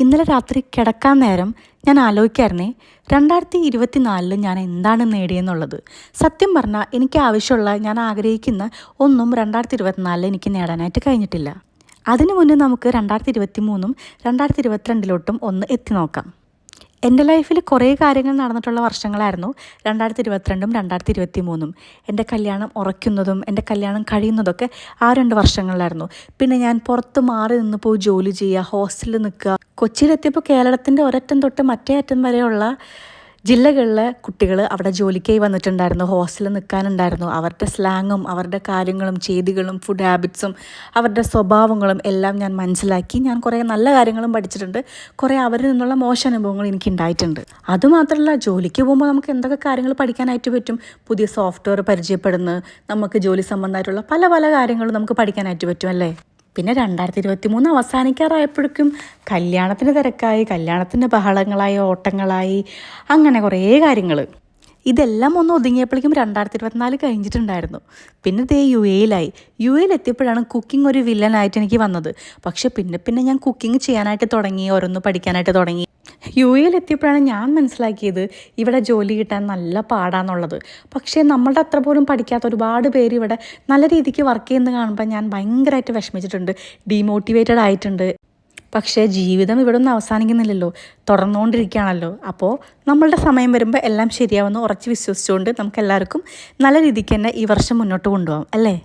ഇന്നലെ രാത്രി കിടക്കാൻ നേരം ഞാൻ ആലോചിക്കായിരുന്നേ 2024 ഞാൻ എന്താണ് നേടിയെന്നുള്ളത്. സത്യം പറഞ്ഞാൽ എനിക്ക് ആവശ്യമുള്ള ഞാൻ ആഗ്രഹിക്കുന്ന ഒന്നും 2024 എനിക്ക് നേടാനായിട്ട് കഴിഞ്ഞിട്ടില്ല. അതിനു മുന്നേ നമുക്ക് 2023 2022 ഒന്ന് എത്തി നോക്കാം. എൻ്റെ ലൈഫിൽ കുറേ കാര്യങ്ങൾ നടന്നിട്ടുള്ള വർഷങ്ങളായിരുന്നു 2022 2023. എൻ്റെ കല്യാണം ഉറയ്ക്കുന്നതും എൻ്റെ കല്യാണം കഴിയുന്നതൊക്കെ ആ 2 വർഷങ്ങളിലായിരുന്നു. പിന്നെ ഞാൻ പുറത്ത് മാറി നിന്ന് പോയി ജോലി ചെയ്യുക, ഹോസ്റ്റലിൽ നിൽക്കുക. കൊച്ചിയിലെത്തിയപ്പോൾ കേരളത്തിൻ്റെ ഒരറ്റം തൊട്ട് മറ്റേ അറ്റം വരെയുള്ള ജില്ലകളിലെ കുട്ടികൾ അവിടെ ജോലിക്കായി വന്നിട്ടുണ്ടായിരുന്നു, ഹോസ്റ്റലിൽ നിൽക്കാനുണ്ടായിരുന്നു. അവരുടെ സ്ലാങ്ങും അവരുടെ കാര്യങ്ങളും ചെയ്തികളും ഫുഡ് ഹാബിറ്റ്സും അവരുടെ സ്വഭാവങ്ങളും എല്ലാം ഞാൻ മനസ്സിലാക്കി. ഞാൻ കുറേ നല്ല കാര്യങ്ങളും പഠിച്ചിട്ടുണ്ട്, കുറേ അവരിൽ നിന്നുള്ള മോശ അനുഭവങ്ങൾ എനിക്ക് ഉണ്ടായിട്ടുണ്ട്. അതുമാത്രമല്ല, ജോലിക്ക് പോകുമ്പോൾ നമുക്ക് എന്തൊക്കെ കാര്യങ്ങൾ പഠിക്കാനായിട്ട് പറ്റും. പുതിയ സോഫ്റ്റ്വെയർ പരിചയപ്പെടുന്നു, നമുക്ക് ജോലി സംബന്ധമായിട്ടുള്ള പല പല കാര്യങ്ങളും നമുക്ക് പഠിക്കാനായിട്ട് പറ്റും അല്ലേ. പിന്നെ 2023 അവസാനിക്കാറായപ്പോഴേക്കും കല്യാണത്തിന് തിരക്കായി, കല്യാണത്തിൻ്റെ ബഹളങ്ങളായി, ഓട്ടങ്ങളായി, അങ്ങനെ കുറേ കാര്യങ്ങൾ. ഇതെല്ലാം ഒന്ന് ഒതുങ്ങിയപ്പോഴേക്കും 2024 കഴിഞ്ഞിട്ടുണ്ടായിരുന്നു. പിന്നെ ദേ യു എയിലെത്തിയപ്പോഴാണ് കുക്കിംഗ് ഒരു വില്ലനായിട്ട് എനിക്ക് വന്നത്. പക്ഷെ പിന്നെ ഞാൻ കുക്കിംഗ് ചെയ്യാനായിട്ട് തുടങ്ങി, ഓരോന്ന് പഠിക്കാനായിട്ട് തുടങ്ങി. യു എയിലെത്തിയപ്പോഴാണ് ഞാൻ മനസ്സിലാക്കിയത് ഇവിടെ ജോലി കിട്ടാൻ നല്ല പാടാന്നുള്ളത്. പക്ഷേ നമ്മളുടെ അത്ര പോലും പഠിക്കാത്ത ഒരുപാട് പേര് ഇവിടെ നല്ല രീതിക്ക് വർക്ക് ചെയ്യുന്നത് കാണുമ്പോൾ ഞാൻ ഭയങ്കരമായിട്ട് വിഷമിച്ചിട്ടുണ്ട്, ഡീമോട്ടിവേറ്റഡ് ആയിട്ടുണ്ട്. പക്ഷേ ജീവിതം ഇവിടെ ഒന്നും അവസാനിക്കുന്നില്ലല്ലോ, തുടർന്നുകൊണ്ടിരിക്കുകയാണല്ലോ. അപ്പോൾ നമ്മളുടെ സമയം വരുമ്പോൾ എല്ലാം ശരിയാവുമെന്ന് ഉറച്ച് വിശ്വസിച്ചുകൊണ്ട് നമുക്ക് എല്ലാവർക്കും നല്ല രീതിക്ക് തന്നെ ഈ വർഷം മുന്നോട്ട് കൊണ്ടുപോകാം അല്ലേ.